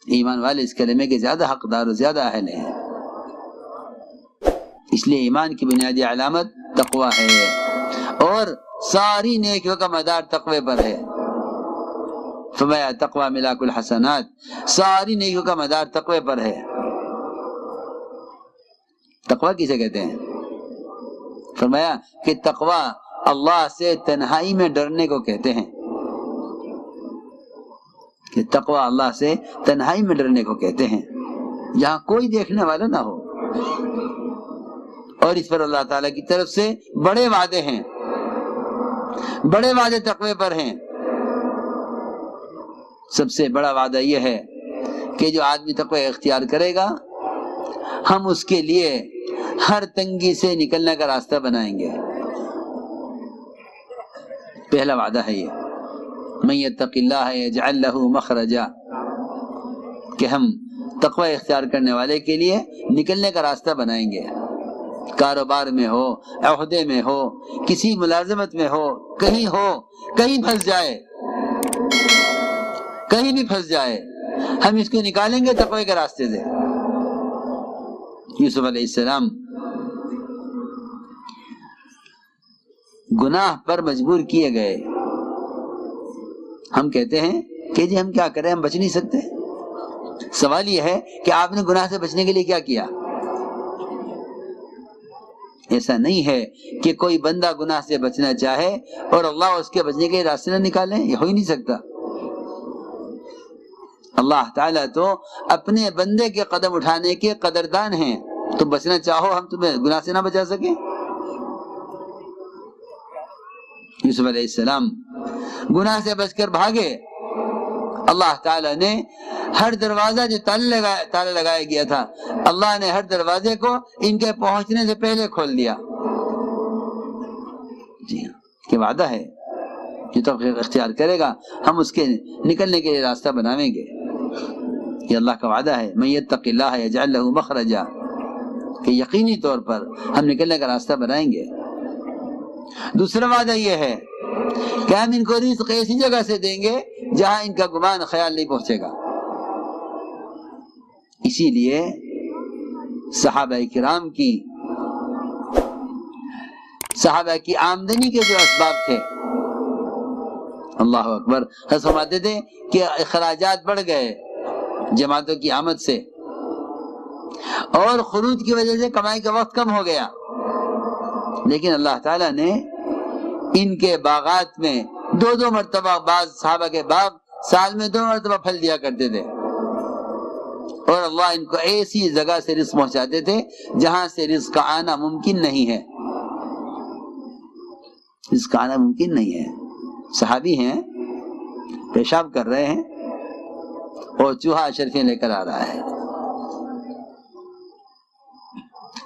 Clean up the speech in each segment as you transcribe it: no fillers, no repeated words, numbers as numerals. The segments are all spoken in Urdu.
ایمان والے اس کلمے کے زیادہ حقدار و زیادہ اہل ہیں، اس لیے ایمان کی بنیادی علامت تقوی ہے، اور ساری نیکیوں کا مدار تقوی پر ہے۔ فرمایا تقوی ملاک الحسنات، ساری نیکیوں کا مدار تقوی پر ہے۔ تقوی کسے کہتے ہیں؟ فرمایا کہ تقوی اللہ سے تنہائی میں ڈرنے کو کہتے ہیں، کہ تقوی اللہ سے تنہائی میں ڈرنے کو کہتے ہیں، جہاں کوئی دیکھنے والا نہ ہو، اور اس پر اللہ تعالیٰ کی طرف سے بڑے وعدے ہیں، بڑے وعدے تقوی پر ہیں۔ سب سے بڑا وعدہ یہ ہے کہ جو آدمی تقوی اختیار کرے گا ہم اس کے لیے ہر تنگی سے نکلنے کا راستہ بنائیں گے۔ پہلا وعدہ ہے یہ، من یتق اللہ یجعل لہ مخرجا، کہ ہم تقوی اختیار کرنے والے کے لیے نکلنے کا راستہ بنائیں گے۔ کاروبار میں ہو، عہدے میں ہو، کسی ملازمت میں ہو، کہیں پھنس جائے، کہیں بھی پھنس جائے، ہم اس کو نکالیں گے تقوی کے راستے سے۔ یوسف علیہ السلام گناہ پر مجبور کیے گئے، ہم کہتے ہیں کہ جی ہم کیا کریں، ہم بچ نہیں سکتے۔ سوال یہ ہے کہ آپ نے گناہ سے بچنے کے لیے کیا کیا؟ ایسا نہیں ہے کہ کوئی بندہ گناہ سے بچنا چاہے اور اللہ اس کے بچنے کے راستے نہ نکالیں، یہ ہو ہی نہیں سکتا۔ اللہ تعالیٰ تو اپنے بندے کے قدم اٹھانے کے قدردان ہیں، تم بچنا چاہو ہم تمہیں گناہ سے نہ بچا سکیں؟ یوسف علیہ السلام گناہ سے بچ کر بھاگے، اللہ تعالیٰ نے ہر دروازہ جو تالا لگایا گیا تھا، اللہ نے ہر دروازے کو ان کے پہنچنے سے پہلے کھول دیا۔ جی ہاں، یہ وعدہ ہے، جو توفیق اختیار کرے گا ہم اس کے نکلنے کے لیے راستہ بنائیں گے۔ یہ اللہ کا وعدہ ہے، من یتق اللہ یجعل لہ مخرجا، کہ یقینی طور پر ہم نکلنے کا راستہ بنائیں گے۔ دوسرا وعدہ یہ ہے کہ ہم ان کو رزق ایسی جگہ سے دیں گے جہاں ان کا گمان خیال نہیں پہنچے گا۔ اسی لیے صحابہ کرام کی آمدنی کے جو اسباب تھے، اللہ اکبر، فرماتے تھے کہ اخراجات بڑھ گئے جماعتوں کی آمد سے، اور خروج کی وجہ سے کمائی کا وقت کم ہو گیا، لیکن اللہ تعالیٰ نے ان کے باغات میں 2 مرتبہ، بعض صحابہ کے باغ سال میں 2 مرتبہ پھل دیا کرتے تھے، اور اللہ ان کو ایسی جگہ سے رزق پہنچاتے تھے جہاں سے رزق کا آنا ممکن نہیں ہے، رزق کا آنا ممکن نہیں ہے۔ صحابی ہیں، پیشاب کر رہے ہیں اور چوہا اشرفیاں لے کر آ رہا ہے،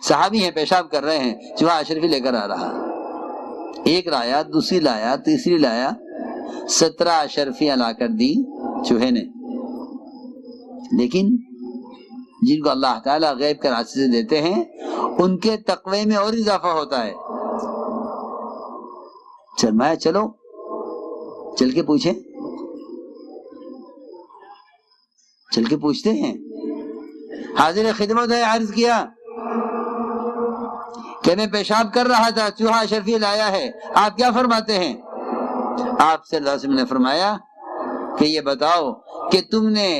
صحابی ہیں، پیشاب کر رہے ہیں، چوہا اشرفی لے کر آ رہا، ایک لایا، دوسری لایا، تیسری لایا، 17 اشرفیاں لا کر دی چوہے نے۔ لیکن جن کو اللہ تعالیٰ غیب کے راستے سے دیتے ہیں ان کے تقوی میں اور اضافہ ہوتا ہے۔ فرمایا چلو چل کے پوچھیں، چل کے پوچھتے ہیں۔ حاضر خدمت ہے، عرض کیا کہ میں پیشاب کر رہا تھا، چوہا اشرفی لایا ہے، آپ کیا فرماتے ہیں؟ آپ صلی اللہ علیہ وسلم نے فرمایا کہ یہ بتاؤ کہ تم نے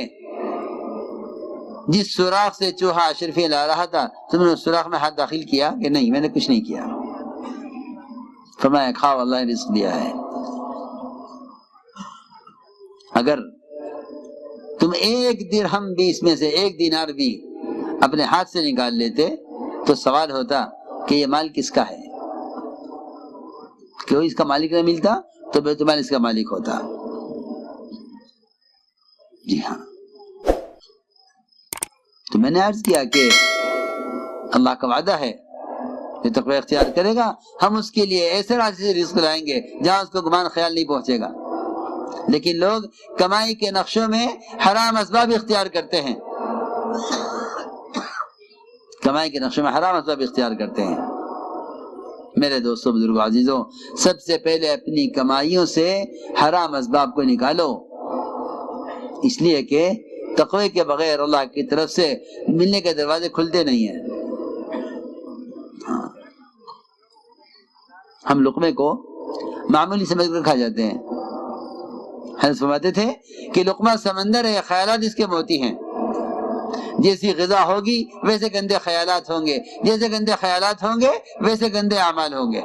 جس سوراخ سے چوہا اشرفی لا رہا تھا تم نے اس سوراخ میں ہاتھ داخل کیا کہ نہیں؟ میں نے کچھ نہیں کیا۔ فرمایا کھاؤ، اللہ نے رزق دیا ہے۔ اگر تم 1 درہم بھی اس میں سے 1 دینار بھی اپنے ہاتھ سے نکال لیتے تو سوال ہوتا کہ یہ مال کس کا ہے؟ کوئی اس کا مالک نہ ملتا تو بیت المال اس کا مالک ہوتا۔ جی ہاں، تو میں نے عرض کیا کہ اللہ کا وعدہ ہے کہ تقوی اختیار کرے گا ہم اس کے لیے ایسے راستے سے رزق لائیں گے جہاں اس کو گمان خیال نہیں پہنچے گا۔ لیکن لوگ کمائی کے نقشوں میں حرام اسباب اختیار کرتے ہیں، کمائی کے نقشوں میں حرام اسباب اختیار کرتے ہیں۔ میرے دوستوں، بزرگوں، عزیزوں، سب سے پہلے اپنی کمائیوں سے حرام اسباب کو نکالو، اس لیے کہ تقوی کے بغیر اللہ کی طرف سے ملنے کے دروازے کھلتے نہیں ہیں. ہم لقمے کو معمولی سمجھ کر کھا جاتے ہیں. حضرت فرماتے تھے کہ لقمہ سمندر ہے، خیالات اس کے موتی ہیں. جیسی غذا ہوگی ویسے گندے خیالات ہوں گے، جیسے گندے خیالات ہوں گے ویسے گندے اعمال ہوں گے.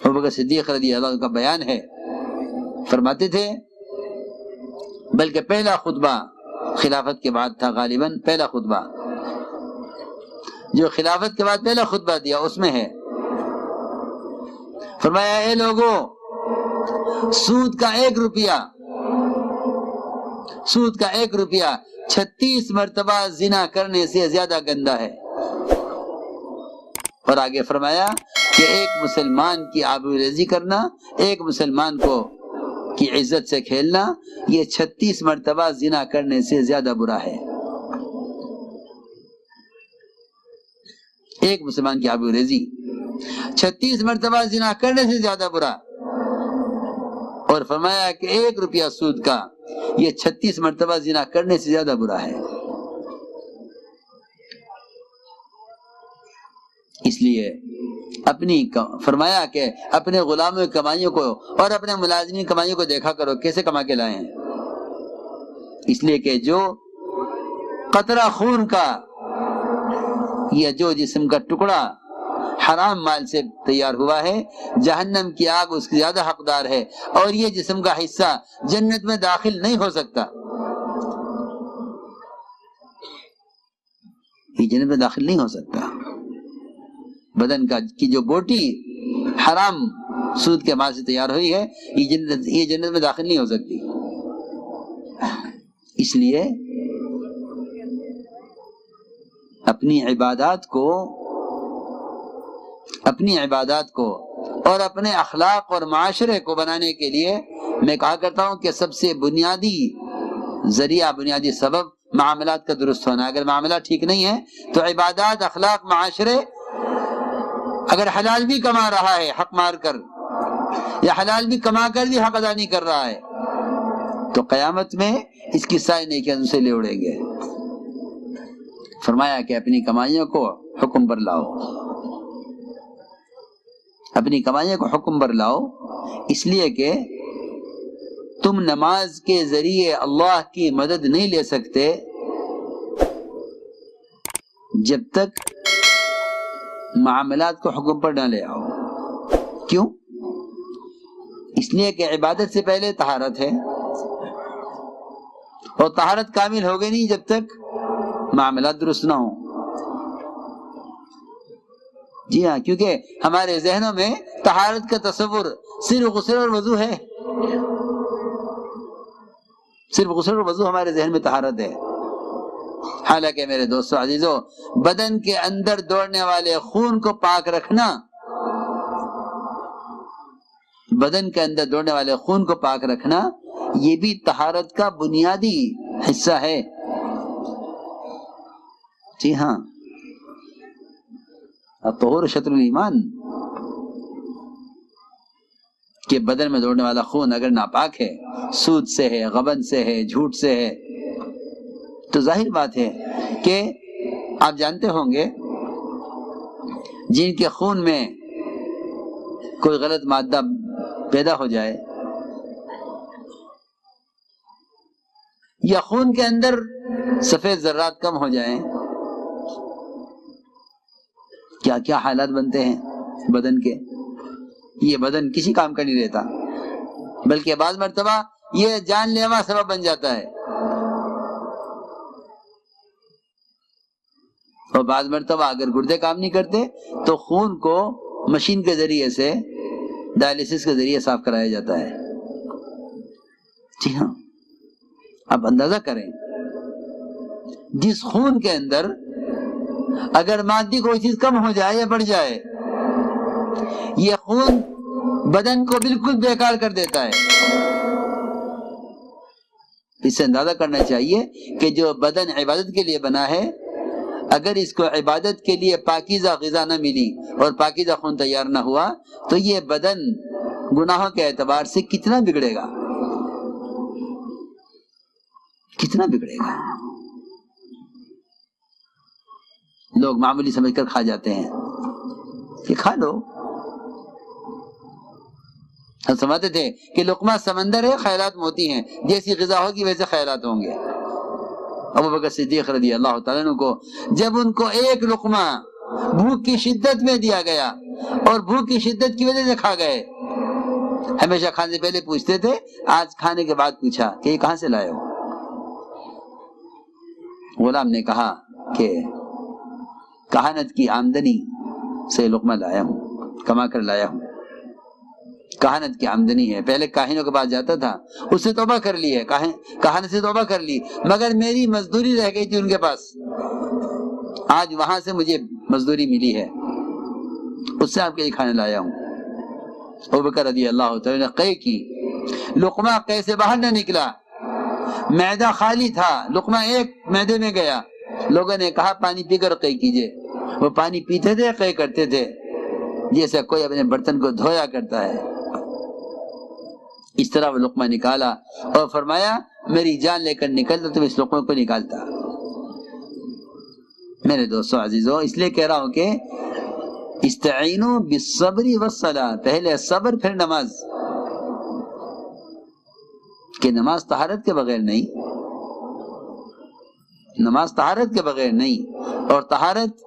ابوبکر صدیق رضی اللہ عنہ کا بیان ہے، فرماتے تھے بلکہ پہلا خطبہ خلافت کے بعد تھا، غالباً پہلا خطبہ جو خلافت کے بعد پہلا خطبہ دیا اس میں ہے، فرمایا اے لوگو، سود کا 1 روپیہ، سود کا 1 روپیہ 36 مرتبہ زنا کرنے سے زیادہ گندا ہے. اور آگے فرمایا کہ ایک مسلمان کی آبروریزی کرنا، ایک مسلمان کو کی عزت سے کھیلنا، یہ 36 مرتبہ زنا کرنے سے زیادہ برا ہے. ایک مسلمان کی آبروریزی 36 مرتبہ زنا کرنے سے زیادہ برا. اور فرمایا کہ 1 روپیہ سود کا یہ 36 مرتبہ زنا کرنے سے زیادہ برا ہے. اس لیے فرمایا کہ اپنے غلاموں کی کمائیوں کو اور اپنے ملازمین کی کمائیوں کو دیکھا کرو کیسے کما کے لائے ہیں. اس لیے کہ جو قطرہ خون کا یا جو جسم کا ٹکڑا حرام مال سے تیار ہوا ہے، جہنم کی آگ اس کی زیادہ حقدار ہے، اور یہ جسم کا حصہ جنت میں داخل نہیں ہو سکتا. یہ جنت میں داخل نہیں ہو سکتا. بدن کی جو بوٹی حرام سود کے مال سے تیار ہوئی ہے، یہ جنت میں داخل نہیں ہو سکتی. اس لیے اپنی عبادات کو اور اپنے اخلاق اور معاشرے کو بنانے کے لیے میں کہا کرتا ہوں کہ سب سے بنیادی ذریعہ، بنیادی سبب معاملات کا درست ہونا. اگر معاملات ٹھیک نہیں ہے تو عبادات، اخلاق، معاشرے، اگر حلال بھی کما رہا ہے حق مار کر، یا حلال بھی کما کر بھی حق ادا نہیں کر رہا ہے، تو قیامت میں اس کی ساری نیکیاں اسے لے اڑیں گے. فرمایا کہ اپنی کمائیوں کو حکم پر لاؤ، اپنی کمائیوں کو حکم پر لاؤ، اس لیے کہ تم نماز کے ذریعے اللہ کی مدد نہیں لے سکتے جب تک معاملات کو حکم پر نہ لے آؤ. کیوں؟ اس لیے کہ عبادت سے پہلے طہارت ہے، اور طہارت کامل ہوگی نہیں جب تک معاملات درست نہ ہوں. جی ہاں، کیونکہ ہمارے ذہنوں میں طہارت کا تصور صرف غسل اور وضو ہے، صرف غسل اور وضو ہمارے ذہن میں طہارت ہے. حالانکہ میرے دوستو عزیزو، بدن کے اندر دوڑنے والے خون کو پاک رکھنا، بدن کے اندر دوڑنے والے خون کو پاک رکھنا، یہ بھی طہارت کا بنیادی حصہ ہے. جی ہاں، الطہور شطر الایمان، کہ بدن میں دوڑنے والا خون اگر ناپاک ہے، سود سے ہے، غبن سے ہے، جھوٹ سے ہے، تو ظاہر بات ہے کہ آپ جانتے ہوں گے جن کے خون میں کوئی غلط مادہ پیدا ہو جائے یا خون کے اندر سفید ذرات کم ہو جائیں، کیا کیا حالات بنتے ہیں بدن کے. یہ بدن کسی کام کا نہیں رہتا، بلکہ بعض مرتبہ یہ جان لیوا سبب بن جاتا ہے، اور بعض مرتبہ اگر گردے کام نہیں کرتے تو خون کو مشین کے ذریعے سے، ڈائلیسس کے ذریعے صاف کرایا جاتا ہے. جی ہاں، اب اندازہ کریں جس خون کے اندر اگر مادی کوئی چیز کم ہو جائے یا بڑھ جائے، یہ خون بدن کو بالکل بیکار کر دیتا ہے. اس سے اندازہ کرنا چاہیے کہ جو بدن عبادت کے لیے بنا ہے، اگر اس کو عبادت کے لیے پاکیزہ غذا نہ ملی اور پاکیزہ خون تیار نہ ہوا تو یہ بدن گناہوں کے اعتبار سے کتنا بگڑے گا. کتنا بگڑے گا. لوگ معمولی سمجھ کر کھا جاتے ہیں کہ کھا لو. ہم سمجھتے تھے کہ لقمہ سمندر ہے، خیالات موتی ہیں، جیسی غذا ہوگی ویسے خیالات ہوں گے. ابو بکر صدیق رضی اللہ تعالیٰ عنہ کو جب ان کو ایک لقمہ بھوک کی شدت میں دیا گیا اور بھوک کی شدت کی وجہ سے کھا گئے، ہمیشہ کھانے سے پہلے پوچھتے تھے، آج کھانے کے بعد پوچھا کہ یہ کہاں سے لائے ہو؟ غلام نے کہا کہ کہانت کی آمدنی سے لقمہ لایا ہوں، کما کر لایا ہوں. کہانت کی آمدنی ہے، پہلے کاہنوں کے پاس جاتا تھا، اس سے توبہ کر لی ہے، کہانت سے توبہ کر لی، مگر میری مزدوری رہ گئی تھی ان کے پاس، آج وہاں سے مجھے مزدوری ملی ہے، اس سے آپ کے لیے کھانے لایا ہوں. ابوبکر رضی اللہ تعالی نے قے کی. لقمہ قے سے باہر نہ نکلا، معدہ خالی تھا، لقمہ ایک معدے میں گیا. لوگوں نے کہا پانی پی کر قے کیجئے. وہ پانی پیتے تھے، قے کرتے تھے، جیسے کوئی اپنے برتن کو دھویا کرتا ہے. اس طرح وہ لقمہ نکالا اور فرمایا میری جان لے کر نکلتا تو اس لقمے کو نکالتا. میرے دوستو عزیزو، اس لیے کہہ رہا ہوں کہ استعینوا بالصبر والصلاۃ، پہلے صبر پھر نماز. کہ نماز طہارت کے بغیر نہیں، نماز طہارت کے بغیر نہیں، اور طہارت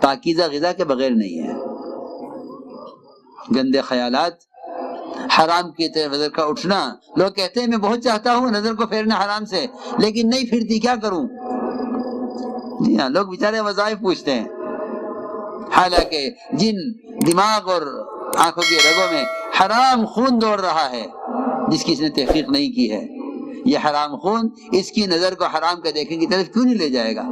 پاکیزہ غذا کے بغیر نہیں ہے. گندے خیالات، حرام کی طرف نظر کا اٹھنا. لوگ کہتے ہیں میں بہت چاہتا ہوں نظر کو پھیرنا حرام سے، لیکن نہیں پھرتی، کیا کروں؟ جی ہاں، لوگ بیچارے وظائف پوچھتے ہیں، حالانکہ جن دماغ اور آنکھوں کی رگوں میں حرام خون دوڑ رہا ہے، جس کی اس نے تحقیق نہیں کی ہے، یہ حرام خون اس کی نظر کو حرام کا دیکھنے کی طرف کیوں نہیں لے جائے گا؟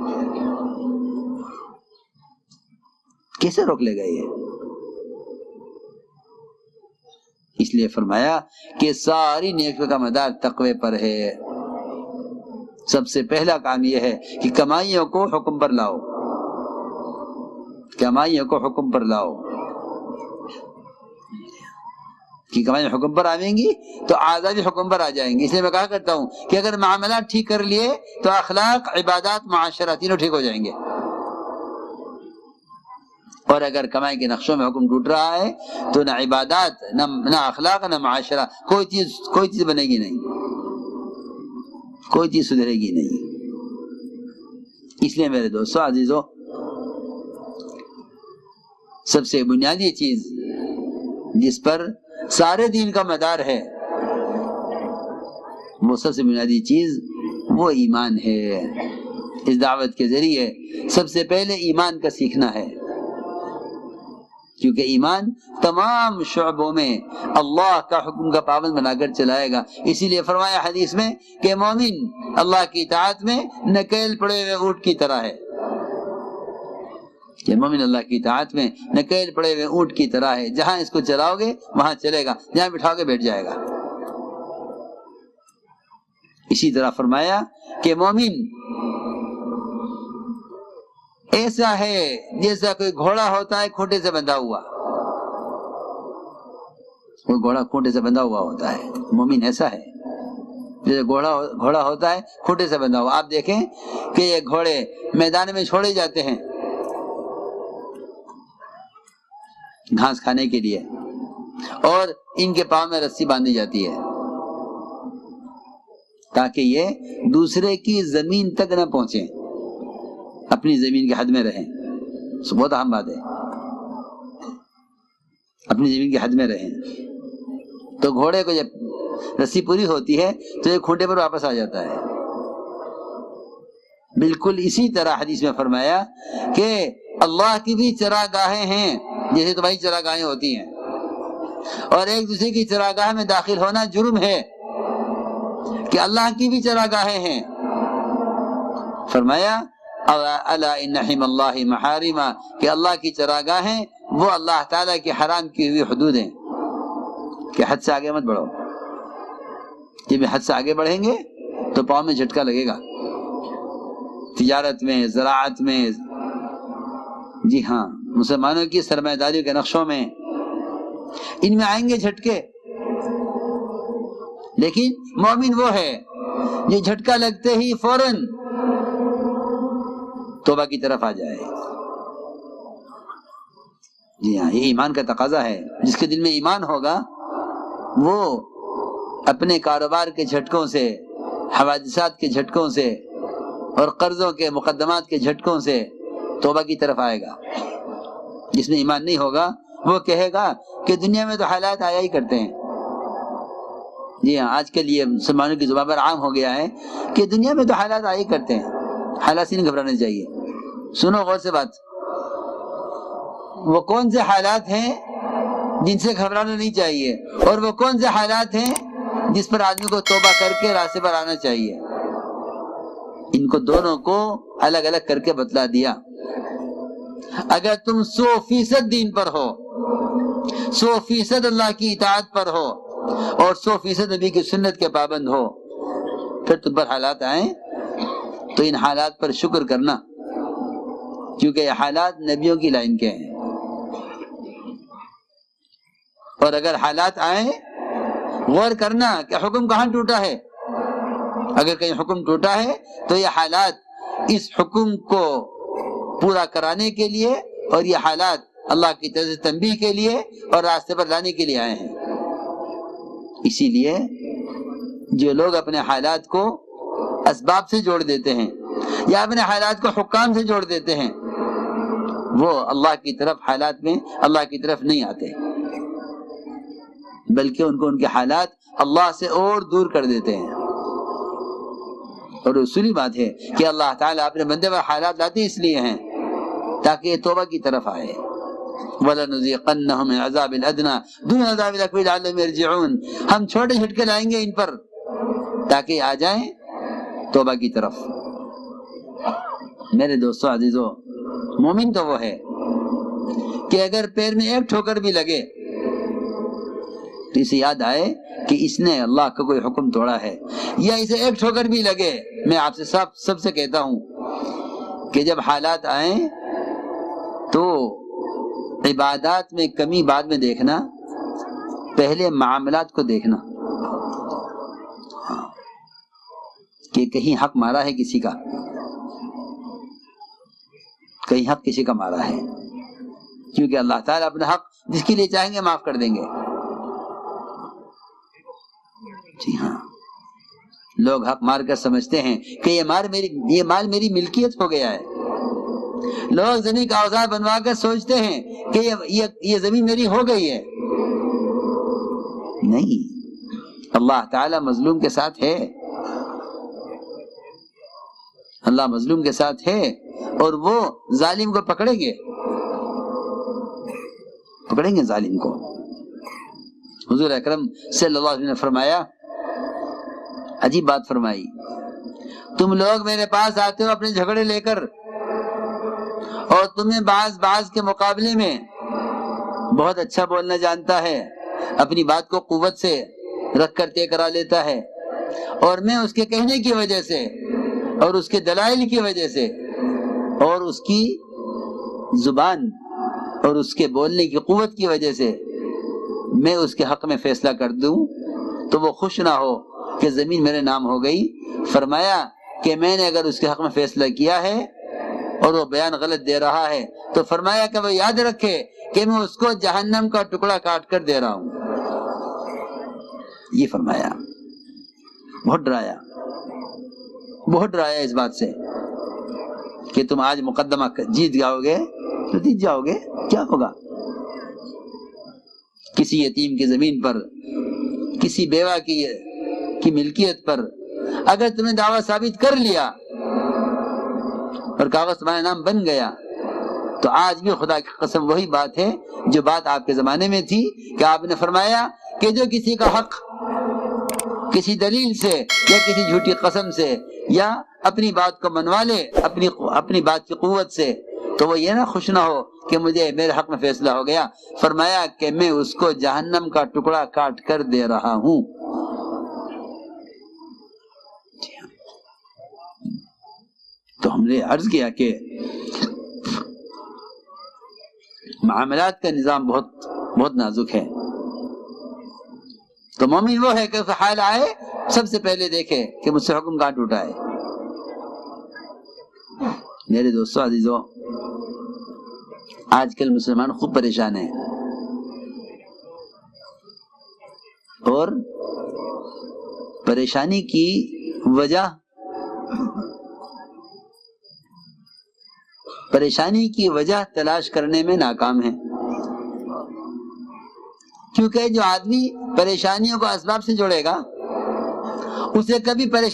کیسے روک لے گا یہ؟ اس لیے فرمایا کہ ساری نیکیوں کا مدار تقوی پر ہے. سب سے پہلا کام یہ ہے کہ کمائیوں کو حکم پر لاؤ، کمائیوں کو حکم پر لاؤ. کہ کمائیاں حکم پر آئیں گی تو اعضاء بھی حکم پر آ جائیں گے. اس لیے میں کہا کرتا ہوں کہ اگر معاملات ٹھیک کر لیے تو اخلاق، عبادات، معاشرہ تینوں ٹھیک ہو جائیں گے. اور اگر کمائی کے نقشوں میں حکم ٹوٹ رہا ہے تو نہ عبادات، نہ اخلاق، نہ معاشرہ، کوئی چیز بنے گی نہیں، کوئی چیز سدھرے گی نہیں. اس لیے میرے دوستو عزیزو، سب سے بنیادی چیز جس پر سارے دین کا مدار ہے، وہ سب سے بنیادی چیز وہ ایمان ہے. اس دعوت کے ذریعے سب سے پہلے ایمان کا سیکھنا ہے، کیونکہ ایمان تمام شعبوں میں اللہ کا حکم کا پابند بنا کر چلائے گا. اسی لیے فرمایا حدیث میں کہ مومن اللہ کی اطاعت میں نکیل پڑے ہوئے اونٹ کی طرح ہے، کہ مومن اللہ کی اطاعت میں نکیل پڑے ہوئے اونٹ کی طرح ہے، جہاں اس کو چلاؤ گے وہاں چلے گا، جہاں بٹھاؤ گے بیٹھ جائے گا. اسی طرح فرمایا کہ مومن ایسا ہے جیسا کوئی گھوڑا ہوتا ہے کھوٹے سے بندھا ہوا. کوئی گھوڑا کھوٹے سے بندھا ہوا ہوتا ہے، مومن ایسا ہے جیسے گھوڑا ہوتا ہے کھوٹے سے بندھا ہوا. آپ دیکھیں کہ یہ گھوڑے میدان میں چھوڑے جاتے ہیں گھاس کھانے کے لیے، اور ان کے پاؤں میں رسی باندھی جاتی ہے تاکہ یہ دوسرے کی زمین تک نہ پہنچے، اپنی زمین کے حد میں رہیں. بہت اہم بات ہے، اپنی زمین کے حد میں رہیں. تو گھوڑے کو جب رسی پوری ہوتی ہے تو یہ کھوٹے پر واپس آ جاتا ہے. بالکل اسی طرح حدیث میں فرمایا کہ اللہ کی بھی چراگاہیں ہیں جیسے تمہاری چراگاہیں ہوتی ہیں، اور ایک دوسرے کی چراگاہ میں داخل ہونا جرم ہے، کہ اللہ کی بھی چراگاہیں ہیں. فرمایا الا ان حرم اللہ محارم، کہ اللہ کی چراگاہیں وہ اللہ تعالیٰ کی حرام کی ہوئی حدود ہیں، کہ حد سے آگے مت بڑھو. جب حد سے آگے بڑھیں گے تو پاؤں میں جھٹکا لگے گا، تجارت میں، زراعت میں، جی ہاں مسلمانوں کی سرمایہ داری کے نقشوں میں، ان میں آئیں گے جھٹکے. لیکن مومن وہ ہے جو جھٹکا لگتے ہی فوراً توبہ کی طرف آ جائے۔ جی ہاں، یہ ایمان کا تقاضا ہے۔ جس کے دل میں ایمان ہوگا وہ اپنے کاروبار کے جھٹکوں سے، حوادثات کے جھٹکوں سے اور قرضوں کے مقدمات کے جھٹکوں سے توبہ کی طرف آئے گا۔ جس میں ایمان نہیں ہوگا وہ کہے گا کہ دنیا میں تو حالات آیا ہی کرتے ہیں۔ جی ہاں، آج کل یہ مسلمانوں کی زبان پر عام ہو گیا ہے کہ دنیا میں تو حالات آیا ہی کرتے ہیں، حالات سے نہیں گھبرانا چاہیے۔ سنو غور سے بات، وہ کون سے حالات ہیں جن سے گھبرانا نہیں چاہیے، اور وہ کون سے حالات ہیں جس پر آدمی کو توبہ کر کے راستے پر آنا چاہیے؟ ان کو دونوں کو الگ الگ کر کے بتلا دیا۔ اگر تم 100% دین پر ہو، 100% اللہ کی اطاعت پر ہو اور 100% نبی کی سنت کے پابند ہو، پھر تم پر حالات آئیں تو ان حالات پر شکر کرنا، کیونکہ یہ حالات نبیوں کی لائن کے ہیں۔ اور اگر حالات آئیں غور کرنا کہ حکم کہاں ٹوٹا ہے۔ اگر کہیں حکم ٹوٹا ہے تو یہ حالات اس حکم کو پورا کرانے کے لیے، اور یہ حالات اللہ کی طرف سے تنبیہ کے لیے اور راستے پر لانے کے لیے آئے ہیں۔ اسی لیے جو لوگ اپنے حالات کو اسباب سے جوڑ دیتے ہیں یا اپنے حالات کو حکام سے جوڑ دیتے ہیں، وہ اللہ کی طرف حالات میں اللہ کی طرف نہیں آتے، بلکہ ان کو ان کے حالات اللہ سے اور دور کر دیتے ہیں۔ اور اصولی بات ہے کہ اللہ تعالیٰ اپنے بندے پر حالات لاتے اس لیے ہیں تاکہ یہ توبہ کی طرف آئے۔ وَلَنُذِيقَنَّهُمْ مِنْ عَذَابِ الْأَدْنَىٰ دُونَ عَذَابِ الْأَكْبَرِ لَعَلَّهُمْ يَرْجِعُونَ، ہم چھوٹے جھٹکے لائیں گے ان پر تاکہ آ جائیں توبہ کی طرف۔ میرے دوستو عزیزو، مومن تو وہ ہے کہ اگر پیر میں ایک ٹھوکر بھی لگے تو اسے یاد آئے کہ اس نے اللہ کا کوئی حکم توڑا ہے، یا اسے ایک ٹھوکر بھی لگے۔ میں آپ سے سب سے کہتا ہوں کہ جب حالات آئیں تو عبادات میں کمی بعد میں دیکھنا، پہلے معاملات کو دیکھنا کہ کہیں حق مارا ہے کسی کا، کہیں حق کسی کا مارا ہے، کیونکہ اللہ تعالیٰ اپنا حق جس کے لیے چاہیں گے معاف کر دیں گے۔ جی ہاں، لوگ حق مار کر سمجھتے ہیں کہ یہ مال میری ملکیت ہو گیا ہے۔ لوگ زمین کا اوزار بنوا کر سوچتے ہیں کہ یہ زمین میری ہو گئی ہے۔ نہیں، اللہ تعالیٰ مظلوم کے ساتھ ہے، اللہ مظلوم کے ساتھ ہے، اور وہ ظالم کو پکڑیں گے ظالم کو۔ حضور اکرم صلی اللہ علیہ وسلم نے فرمایا، عجیب بات فرمائی، تم لوگ میرے پاس آتے ہو اپنے جھگڑے لے کر، اور تمہیں بعض کے مقابلے میں بہت اچھا بولنا جانتا ہے، اپنی بات کو قوت سے رکھ کر طے کرا لیتا ہے، اور میں اس کے کہنے کی وجہ سے اور اس کے دلائل کی وجہ سے اور اس کی زبان اور اس کے بولنے کی قوت کی وجہ سے میں اس کے حق میں فیصلہ کر دوں تو وہ خوش نہ ہو کہ زمین میرے نام ہو گئی۔ فرمایا کہ میں نے اگر اس کے حق میں فیصلہ کیا ہے اور وہ بیان غلط دے رہا ہے تو فرمایا کہ وہ یاد رکھے کہ میں اس کو جہنم کا ٹکڑا کاٹ کر دے رہا ہوں۔ یہ فرمایا، بہت ڈرایا اس بات سے کہ تم آج مقدمہ جیت جاؤ گے تو جیت جاؤ گے، کیا ہوگا؟ کسی یتیم کی زمین پر، کسی بیوہ کی ملکیت پر اگر تم نے دعویٰ ثابت کر لیا اور کاغذ تمہارا نام بن گیا تو آج بھی خدا کی قسم وہی بات ہے جو بات آپ کے زمانے میں تھی کہ آپ نے فرمایا کہ جو کسی کا حق کسی دلیل سے یا کسی جھوٹی قسم سے یا اپنی بات کو منوا لے اپنی بات کی قوت سے، تو وہ یہ نہ خوش نہ ہو کہ مجھے میرے حق میں فیصلہ ہو گیا، فرمایا کہ میں اس کو جہنم کا ٹکڑا کاٹ کر دے رہا ہوں۔ تو ہم نے عرض کیا کہ معاملات کا نظام بہت نازک ہے۔ تو مومن وہ ہے کہ اس حال آئے سب سے پہلے دیکھے کہ مجھ سے حکم کہاں ٹوٹا ہے۔ میرے دوستو عزیزو، آج کل مسلمان خوب پریشان ہیں، اور پریشانی کی وجہ تلاش کرنے میں ناکام ہیں، کیونکہ جو آدمی پریشانیوں کو اسباب سے جوڑے گا اسے کبھی پریشانی